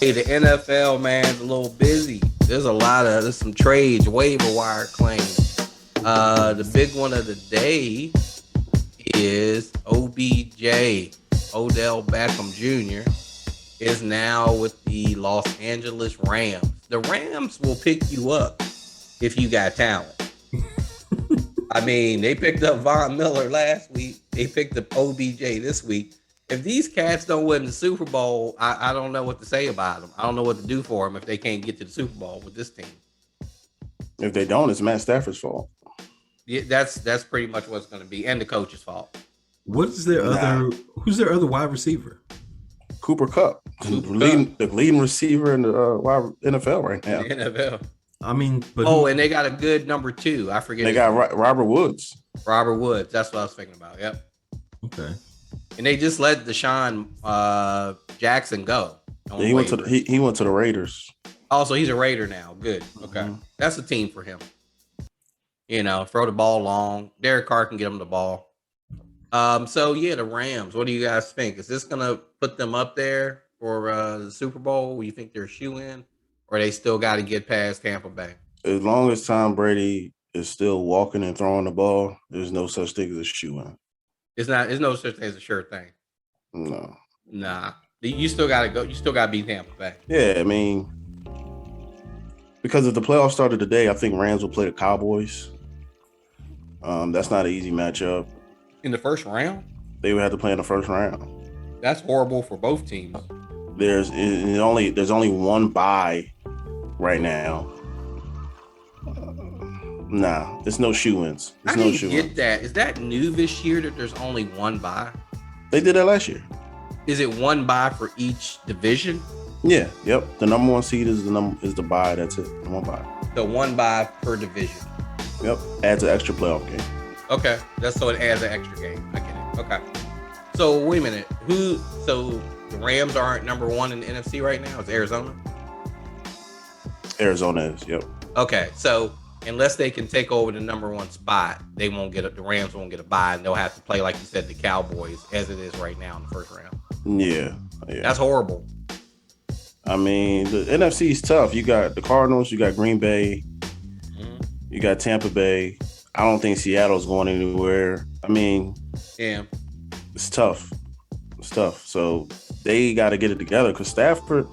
Hey, the NFL, man, is a little busy. There's some trades, waiver wire claims. The big one of the day is OBJ, Odell Beckham Jr. is now with the Los Angeles Rams. The Rams will pick you up if you got talent. I mean, they picked up Von Miller last week. They picked up OBJ this week. If these cats don't win the Super Bowl, I don't know what to say about them. I don't know what to do for them if they can't get to the Super Bowl with this team. If they don't, it's Matt Stafford's fault. Yeah, that's pretty much what it's going to be, and the coach's fault. What's their other? Who's their other wide receiver? Cooper Kupp, the leading receiver in the NFL right now. The NFL. I mean, and they got a good number 2. I forget. They got Robert Woods. Robert Woods. That's what I was thinking about. Yep. Okay. And they just let Deshaun Jackson go. Yeah, he went to the Raiders. Also, he's a Raider now. Good. Okay. Mm-hmm. That's a team for him. You know, throw the ball long. Derek Carr can get him the ball. So yeah, the Rams. What do you guys think? Is this gonna put them up there for the Super Bowl? You think they're a shoe-in, or they still got to get past Tampa Bay? As long as Tom Brady is still walking and throwing the ball, there's no such thing as a shoe-in. It's not. There's no such thing as a sure thing. No. Nah. You still got to go. You still got to beat Tampa Bay. Yeah, I mean, because if the playoffs started today, I think Rams will play the Cowboys. That's not an easy matchup. In the first round? They would have to play in the first round. That's horrible for both teams. There's only one bye right now. Nah, there's no shoe-ins. I didn't get that. Is that new this year that there's only one bye? They did that last year. Is it one bye for each division? Yeah. Yep. The number 1 seed is the bye. That's it. The one bye. The one bye per division. Yep. Adds an extra playoff game. Okay. So it adds an extra game. I get it. Okay. So wait a minute. So the Rams aren't number 1 in the NFC right now? It's Arizona? Arizona is. Yep. Okay. So unless they can take over the number 1 spot, they won't get the Rams won't get a bye, and they'll have to play, like you said, the Cowboys as it is right now in the first round. Yeah. That's horrible. I mean, the NFC is tough. You got the Cardinals, you got Green Bay, you got Tampa Bay. I don't think Seattle's going anywhere. I mean, yeah, it's tough. It's tough. So they got to get it together, because Stafford,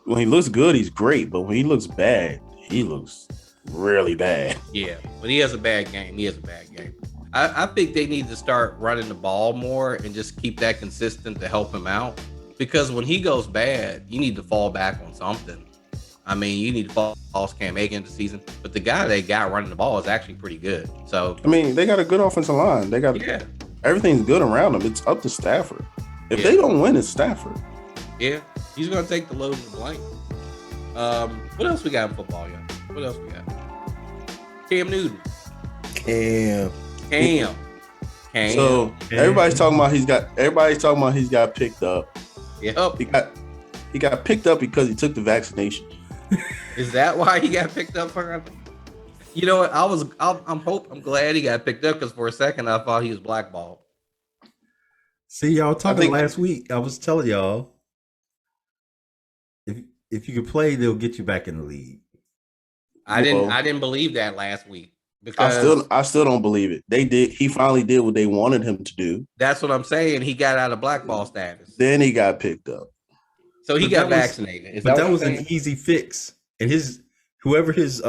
when he looks good, he's great, but when he looks bad, he looks really bad. Yeah, when he has a bad game, he has a bad game. I think they need to start running the ball more and just keep that consistent to help him out. Because when he goes bad, you need to fall back on something. I mean, you need to fall Cam Akers into the season. But the guy they got running the ball is actually pretty good. So I mean, they got a good offensive line. They got everything's good around them. It's up to Stafford. If they don't win, it's Stafford. Yeah, he's gonna take the load of the blame. What else we got in football, y'all? What else we got? Cam Newton. Cam. So everybody's talking about he's got picked up. Yep. He got picked up because he took the vaccination. Is that why he got picked up? You know what? I'm glad he got picked up, because for a second I thought he was blackballed. See, y'all talking last week. I was telling y'all, if you could play, they'll get you back in the league. I didn't believe that last week. Because I still don't believe it. He finally did what they wanted him to do. That's what I'm saying. He got out of blackball status. Then he got picked up. So he got vaccinated. That was an easy fix. And whoever his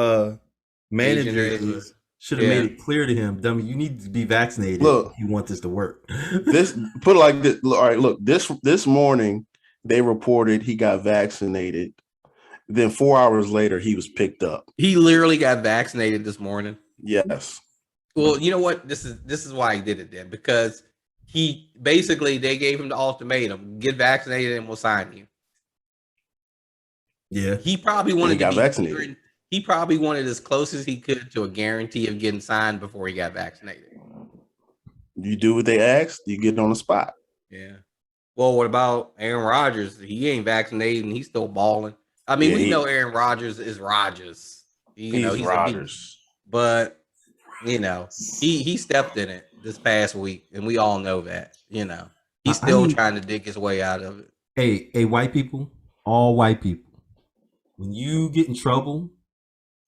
manager is should have made it clear to him, dummy, you need to be vaccinated if you want this to work. Put it like this. All right, look, this morning they reported he got vaccinated. Then 4 hours later, he was picked up. He literally got vaccinated this morning. Yes. Well, you know what? This is why he did it then, because they gave him the ultimatum: get vaccinated and we'll sign you. Yeah. He probably wanted to be vaccinated. He probably wanted as close as he could to a guarantee of getting signed before he got vaccinated. You do what they asked, you get on the spot. Yeah. Well, what about Aaron Rodgers? He ain't vaccinated and he's still balling. I mean, we know Aaron Rodgers is Rodgers. He's Rodgers. But, he stepped in it this past week, and we all know that, He's still trying to dig his way out of it. Hey, white people, all white people, when you get in trouble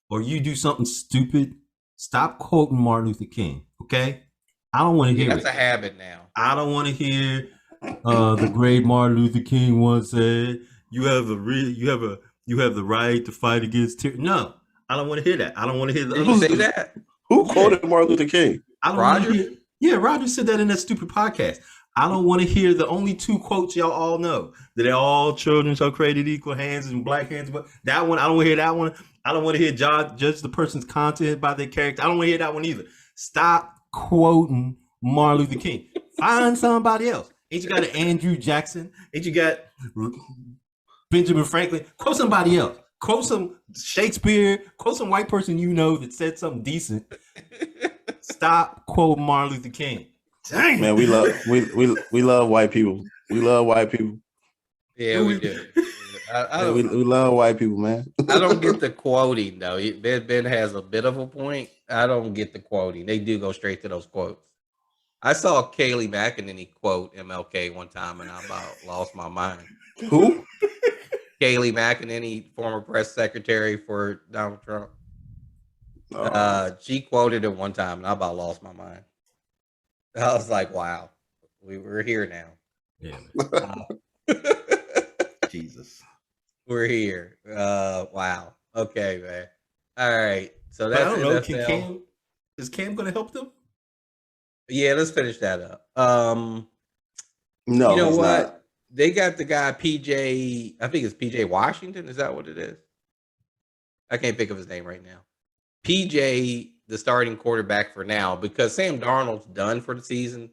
or you do something stupid, stop quoting Martin Luther King. Okay, I don't want to hear That's it. a habit now. I don't want to hear the great Martin Luther King once said, "You have you have the right to fight against tyranny." No, I don't want to hear that. I don't want to hear the Did other. you say that? Who quoted Martin Luther King? I don't want to hear. Yeah, Roger said that in that stupid podcast. I don't want to hear the only two quotes y'all all know, that all children shall created equal, hands and black hands. But that one, I don't want to hear that one. I don't want to hear judge the person's content by their character. I don't want to hear that one either. Stop quoting Martin Luther King. Find somebody else. Ain't you got an Andrew Jackson? Ain't you got Benjamin Franklin? Quote somebody else. Quote some Shakespeare. Quote some white person you know that said something decent. Stop quoting Martin Luther King. Dang. Man, we love white people. We love white people. Yeah, we do. We love white people, man. I don't get the quoting though. Ben has a bit of a point. I don't get the quoting. They do go straight to those quotes. I saw Kayleigh McEnany quote MLK one time, and I about lost my mind. Who? Kayleigh McEnany, former press secretary for Donald Trump. She quoted it one time, and I about lost my mind. I was like, "Wow, we're here now." Yeah. Jesus, we're here. Wow. Okay, man. All right. So that's I don't know. NFL. Is Cam going to help them? Yeah, let's finish that up. No, you know what? Not. They got the guy PJ. I think it's PJ Washington. Is that what it is? I can't think of his name right now. PJ, the starting quarterback for now, because Sam Darnold's done for the season,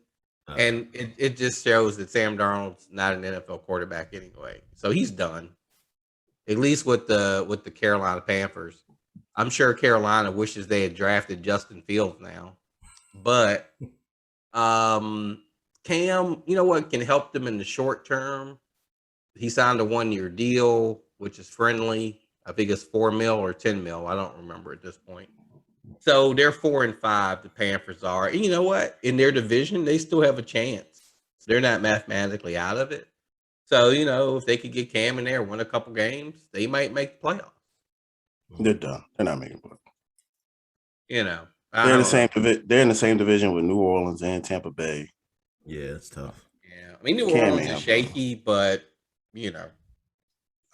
and it just shows that Sam Darnold's not an NFL quarterback anyway. So he's done, at least with the Carolina Panthers. I'm sure Carolina wishes they had drafted Justin Fields now, but Cam, you know what can help them in the short term? He signed a 1-year deal, which is friendly. I think it's $4 million or $10 million. I don't remember at this point. So they're 4-5. The Panthers are, and you know what? In their division, they still have a chance. They're not mathematically out of it. So you know, if they could get Cam in there, win a couple games, they might make the playoffs. They're done. They're not making playoffs. You know, they're in the same division. They're in the same division with New Orleans and Tampa Bay. Yeah, it's tough. Yeah, I mean New Orleans is shaky, but you know.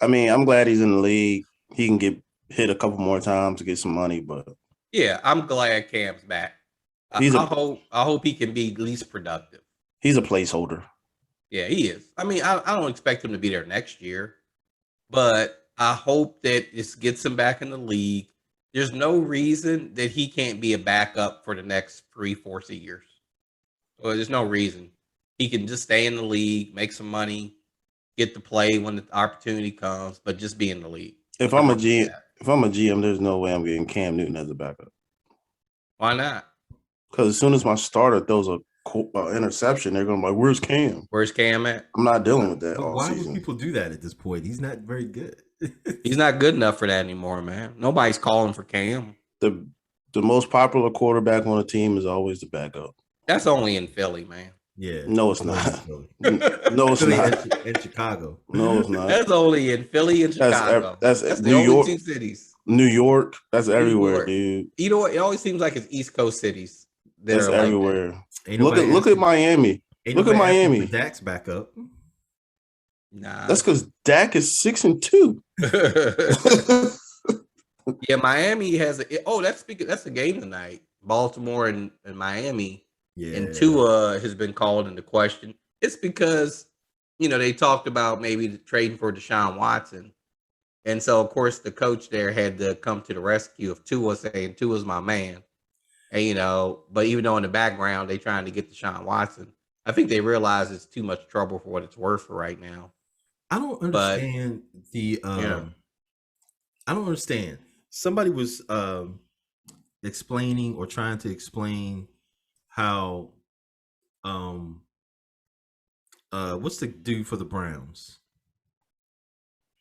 I mean, I'm glad he's in the league. He can get hit a couple more times to get some money, but yeah, I'm glad Cam's back. I hope he can be at least productive. He's a placeholder. Yeah, he is. I mean, I don't expect him to be there next year, but I hope that this gets him back in the league. There's no reason that he can't be a backup for the next 3-4 years. Well, there's no reason. He can just stay in the league, make some money, get to play when the opportunity comes, but just be in the league. If I'm a GM, there's no way I'm getting Cam Newton as a backup. Why not? Because as soon as my starter throws a interception, they're going to be like, "Where's Cam? Where's Cam at?" I'm not dealing with that. But why would people do that at this point? He's not very good. He's not good enough for that anymore, man. Nobody's calling for Cam. The most popular quarterback on a team is always the backup. That's only in Philly, man. Yeah. No, it's not. No, it's not. In Chicago. No, it's not. That's only in Philly and Chicago. That's New the York, only 2 cities. New York. That's everywhere, York. dude. You know what? It always seems like it's East Coast cities. That's everywhere. Like that. Look at Miami. Look at Miami. Dak's back up. Nah. That's because Dak is 6-2. Yeah, Miami has that's a game tonight. Baltimore and Miami. Yeah. And Tua has been called into question. It's because, you know, they talked about maybe trading for Deshaun Watson. And so, of course, the coach there had to come to the rescue of Tua, saying Tua's my man. And, you know, but even though in the background they're trying to get Deshaun Watson, I think they realize it's too much trouble for what it's worth for right now. I don't understand I don't understand. Somebody was explaining or trying to explain how what's the dude for the Browns?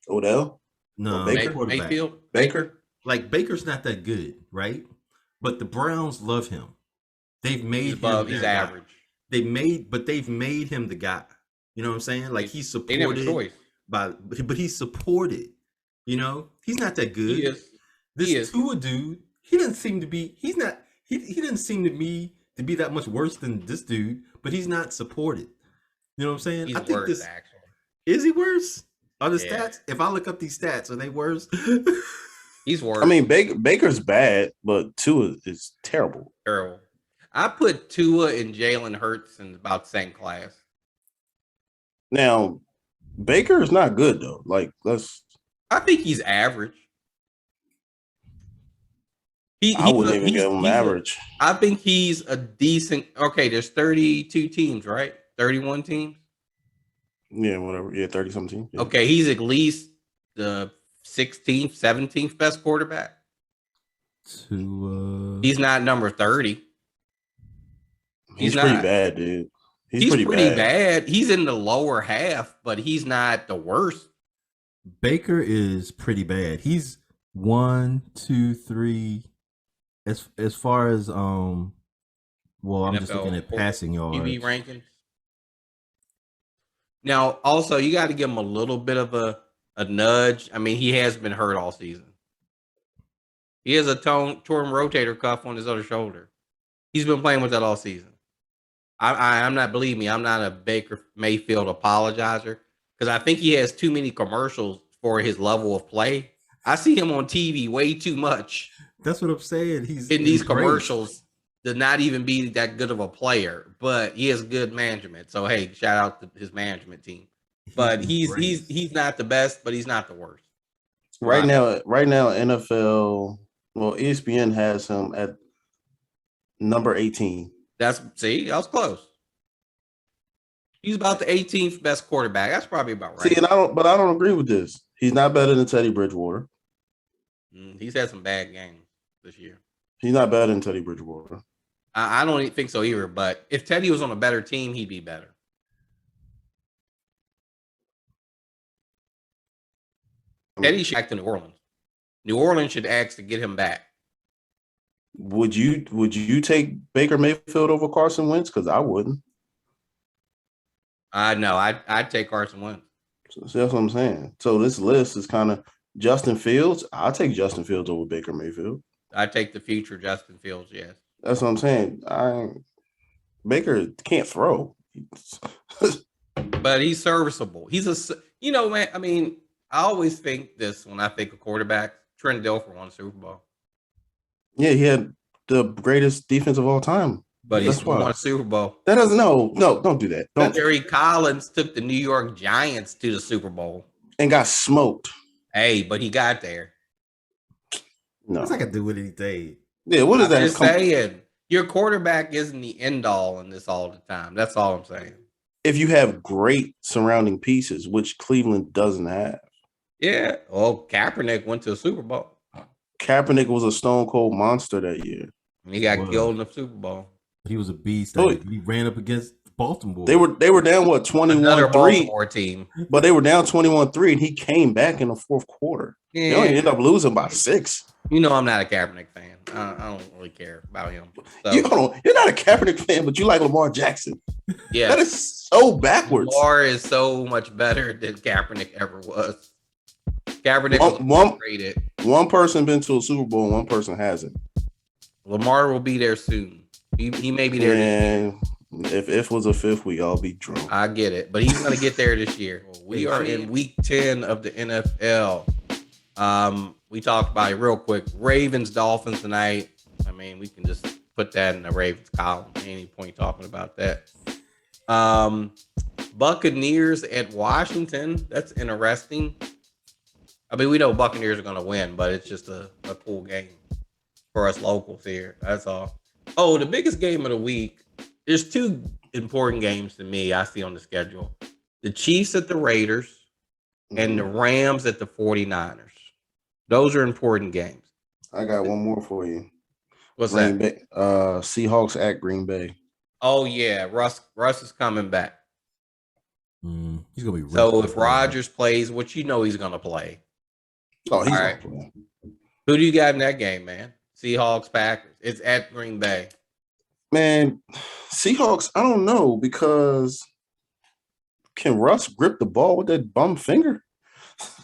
Odell? No, Mayfield? Baker? Like Baker's not that good, right? But the Browns love him. They've made him he's average. They've made him the guy. You know what I'm saying? Like he's supported. They never choice. but he's supported. You know, he's not that good. He is. This He is. Tua dude, he doesn't seem to be. He's not. He doesn't seem to me to be that much worse than this dude. But he's not supported. You know what I'm saying? He's I think worse, actually. is he worse? Are the Yeah. stats? If I look up these stats, are they worse? He's worse. I mean, Baker's bad, but Tua is terrible. Terrible. I put Tua and Jalen Hurts in about the same class. Now, Baker is not good though. Like, I think he's average. I wouldn't even give him average. I think he's a decent. Okay, there's 32 teams, right? 31 teams. Yeah, whatever. Yeah, 30-something. Yeah. Okay, he's at least the 16th, 17th best quarterback. He's not number 30. He's pretty bad, dude. He's pretty bad. He's in the lower half, but he's not the worst. Baker is pretty bad. He's 1, 2, 3. As far as well, I'm just looking at passing yards. QB rankings. Now, also, you got to give him a little bit of a nudge. I mean, he has been hurt all season. He has a torn rotator cuff on his other shoulder. He's been playing with that all season. I'm not, believe me, I'm not a Baker Mayfield apologizer because I think he has too many commercials for his level of play. I see him on TV way too much. That's what I'm saying. He's in these commercials to not even be that good of a player, but he has good management. So hey, shout out to his management team. But he's not the best, but he's not the worst. Right now, NFL, well, ESPN has him at number 18. I was close. He's about the 18th best quarterback. That's probably about right. See, and I don't agree with this. He's not better than Teddy Bridgewater. He's had some bad games this year. He's not better than Teddy Bridgewater. I don't think so either. But if Teddy was on a better team, he'd be better. Teddy should act to New Orleans. New Orleans should ask to get him back. Would you take Baker Mayfield over Carson Wentz? Because I wouldn't. No, I'd take Carson Wentz. So that's what I'm saying. So this list is kind of Justin Fields. I'll take Justin Fields over Baker Mayfield. I'd take the future Justin Fields, yes. That's what I'm saying. Baker can't throw. But he's serviceable. He's man, I mean, I always think this when I think of quarterbacks. Trent Dilfer won a Super Bowl. Yeah, he had the greatest defense of all time. But he's won a Super Bowl. That doesn't don't do that. Don't. Jerry Collins took the New York Giants to the Super Bowl. And got smoked. Hey, but he got there. No. What's that got to do with anything? Yeah, what is that? I'm just saying, your quarterback isn't the end all in this all the time. That's all I'm saying. If you have great surrounding pieces, which Cleveland doesn't have. Yeah. Well, Kaepernick went to a Super Bowl. Kaepernick was a stone cold monster that year. And he got killed in the Super Bowl. He was a beast. He ran up against Baltimore. They were down 21-3 Baltimore team. But they were down 21-3 and he came back in the fourth quarter. Yeah. They only ended up losing by 6. You know I'm not a Kaepernick fan. I don't really care about him. So. You're not a Kaepernick fan, but you like Lamar Jackson. Yeah. That is so backwards. Lamar is so much better than Kaepernick ever was. Kaepernick was rated. One person been to a Super Bowl and one person hasn't. Lamar will be there soon. He may be there this year. If was a fifth, we all be drunk. I get it, but he's going to get there this year. We are in week 10 of the NFL. We talked about it real quick. Ravens, Dolphins tonight. I mean, we can just put that in the Ravens column. Any point talking about that. Buccaneers at Washington. That's interesting. I mean, we know Buccaneers are going to win, but it's just a cool game for us locals here. That's all. Oh, the biggest game of the week. There's 2 important games to me I see on the schedule. The Chiefs at the Raiders and the Rams at the 49ers. Those are important games. I got one more for you. What's Green that? Bay, Seahawks at Green Bay. Oh, yeah. Russ is coming back. He's going to be so if Rodgers plays, which you know he's going to play. Oh, he's all right. Going to play. Who do you got in that game, man? Seahawks, Packers. It's at Green Bay. Man, Seahawks, I don't know because can Russ grip the ball with that bum finger?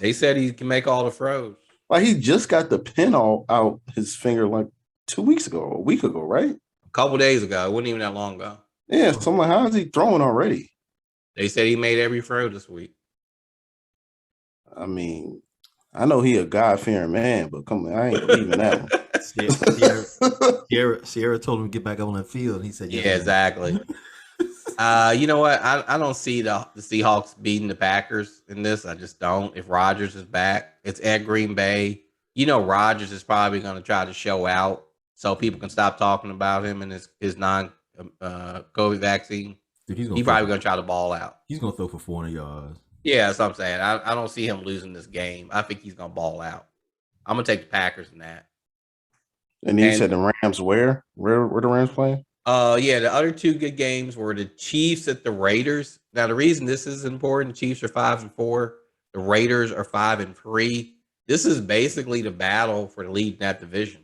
They said he can make all the throws. Like he just got the pin all out his finger like 2 weeks ago, a week ago, right? A couple days ago. It wasn't even that long ago. Yeah, so I'm like, how is he throwing already? They said he made every throw this week. I mean, I know he a God-fearing man, but come on, I ain't believing that one. Sierra told him to get back up on the field, and he said, "Yeah, exactly." You know what? I don't see the Seahawks beating the Packers in this. I just don't. If Rodgers is back, it's at Green Bay. You know, Rodgers is probably going to try to show out so people can stop talking about him and his non COVID vaccine. Dude, he's probably going to try to ball out. He's going to throw for 400 yards. Yeah, that's what I'm saying. I don't see him losing this game. I think he's going to ball out. I'm going to take the Packers in that. And you said the Rams where? Where the Rams playing? Yeah, the other two good games were the Chiefs at the Raiders. Now, the reason this is important, the Chiefs are 5-4. The Raiders are 5-3. This is basically the battle for the lead in that division.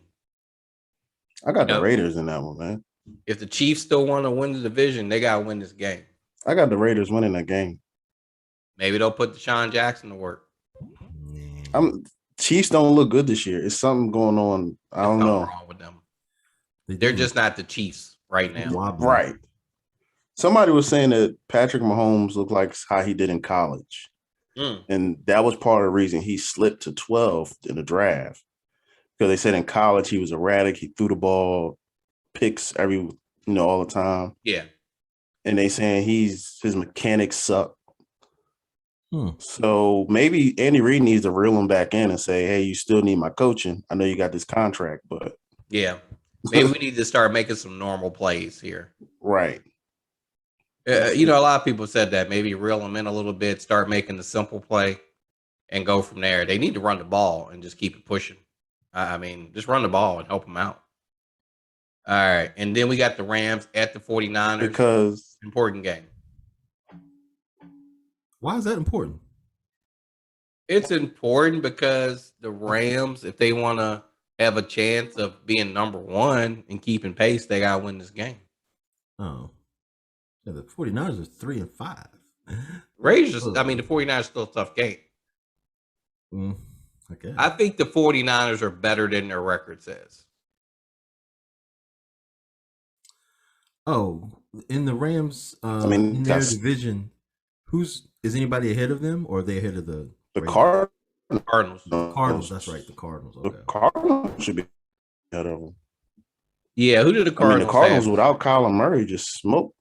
I got the Raiders in that one, man. If the Chiefs still want to win the division, they got to win this game. I got the Raiders winning that game. Maybe they'll put Deshaun Jackson to work. Chiefs don't look good this year. It's something going on. I don't know. Wrong with them. They're just not the Chiefs right now. Right. Somebody was saying that Patrick Mahomes looked like how he did in college. And that was part of the reason he slipped to 12 in the draft. Because they said in college he was erratic. He threw the ball, picks all the time. Yeah. And they saying his mechanics suck. So maybe Andy Reid needs to reel him back in and say, hey, you still need my coaching. I know you got this contract, but yeah. Maybe we need to start making some normal plays here. Right. A lot of people said that. Maybe reel them in a little bit, start making the simple play, and go from there. They need to run the ball and just keep it pushing. I mean, just run the ball and help them out. All right. And then we got the Rams at the 49ers. Because important game. Why is that important? It's important because the Rams, if they want to have a chance of being number one and keeping pace, they got to win this game. Oh. Yeah, the 49ers are 3-5. Raiders, the 49ers are still a tough game. Okay. I think the 49ers are better than their record says. Oh, in the Rams, in their division, is anybody ahead of them, or are they ahead of the Cardinals? Cardinals, that's right, the Cardinals. Okay. The Cardinals should be ahead of them. Yeah, who did the Cardinals? The Cardinals without Kyler Murray just smoked.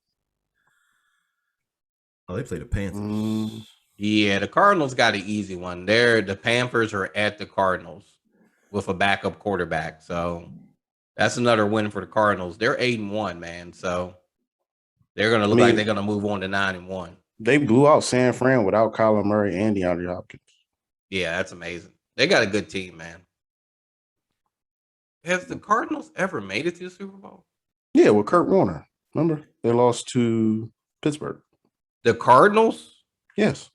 Oh, they play the Panthers. Yeah, the Cardinals got an easy one. The Panthers are at the Cardinals with a backup quarterback, so that's another win for the Cardinals. They're 8-1, man. So they're gonna look like they're gonna move on to 9-1. They blew out San Fran without Kyler Murray and DeAndre Hopkins. Yeah, that's amazing. They got a good team, man. Have the Cardinals ever made it to the Super Bowl? Yeah, with Kurt Warner. Remember? They lost to Pittsburgh. The Cardinals? Yes.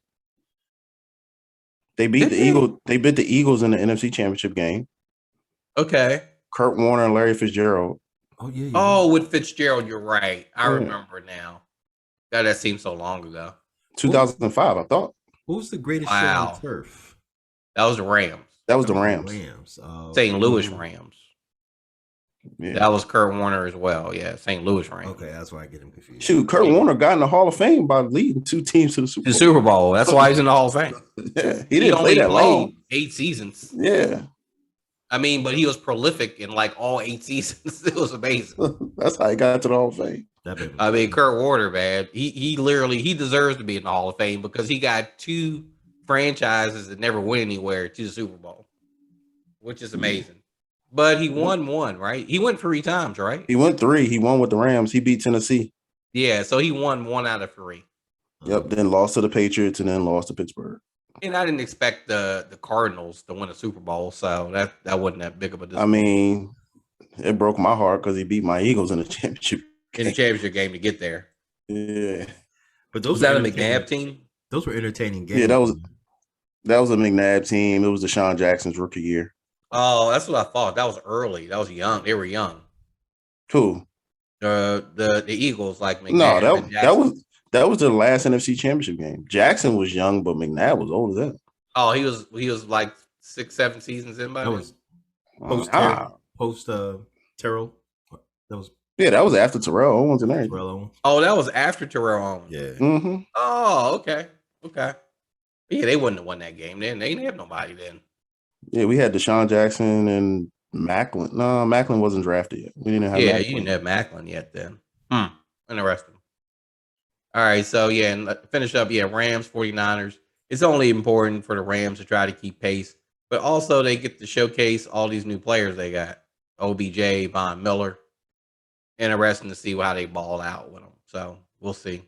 They beat the Eagles. They beat the Eagles in the NFC Championship game. Okay. Kurt Warner and Larry Fitzgerald. Oh, yeah. Oh, with Fitzgerald, you're right. I remember now. God, that seems so long ago. 2005, I thought. What was the greatest show on turf? That was the Rams. That was the Rams. St. Louis Rams. Yeah. That was Kurt Warner as well. Yeah, St. Louis Rams. Okay, that's why I get him confused. Shoot, Kurt Warner got in the Hall of Fame by leading two teams to the Super Bowl. The Super Bowl. That's why he's in the Hall of Fame. Yeah, he didn't play that long. 8 seasons. Yeah. I mean, but he was prolific in like all 8 seasons. It was amazing. That's how he got to the Hall of Fame. I mean, Kurt Warner, man, he literally deserves to be in the Hall of Fame because he got 2 franchises that never went anywhere to the Super Bowl, which is amazing. But he won 1, right? He went 3 times, right? He went 3. He won with the Rams. He beat Tennessee. Yeah, so he won 1 out of 3. Yep. Then lost to the Patriots and then lost to Pittsburgh. And I didn't expect the Cardinals to win a Super Bowl, so that wasn't that big of a disappointment. I mean, it broke my heart because he beat my Eagles in the championship game. In the championship game to get there. Yeah. But those was that a McNabb team? Those were entertaining games. Yeah, that was a McNabb team. It was Deshaun Jackson's rookie year. Oh, that's what I thought. That was early. That was young. They were young. Who? The Eagles, like McNabb. No, That was the last NFC Championship game. Jackson was young, but McNabb was old as that. Oh, he was like 6-7 seasons in by That then. was post Terrell. That was that was after Terrell Owens and everything. Terrell Owens. Oh, that was after Terrell Owens. Yeah. Mm-hmm. Oh, okay. Yeah, they wouldn't have won that game then. They didn't have nobody then. Yeah, we had Deshaun Jackson and Macklin. No, Macklin wasn't drafted yet. We didn't have Yeah, Macklin. you didn't have Macklin yet then. Interesting. All right, so yeah, and finish up. Yeah, Rams, 49ers. It's only important for the Rams to try to keep pace, but also they get to showcase all these new players they got. OBJ, Von Miller. Interesting to see how they ball out with them. So we'll see.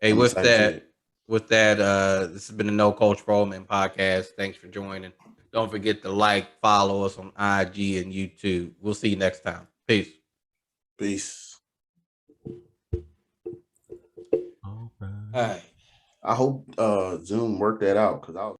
Hey, I'm with excited that, this has been the NoCulture ForOldMen podcast. Thanks for joining. Don't forget to like, follow us on IG and YouTube. We'll see you next time. Peace. Peace. All right. All right. I hope Zoom worked that out because I was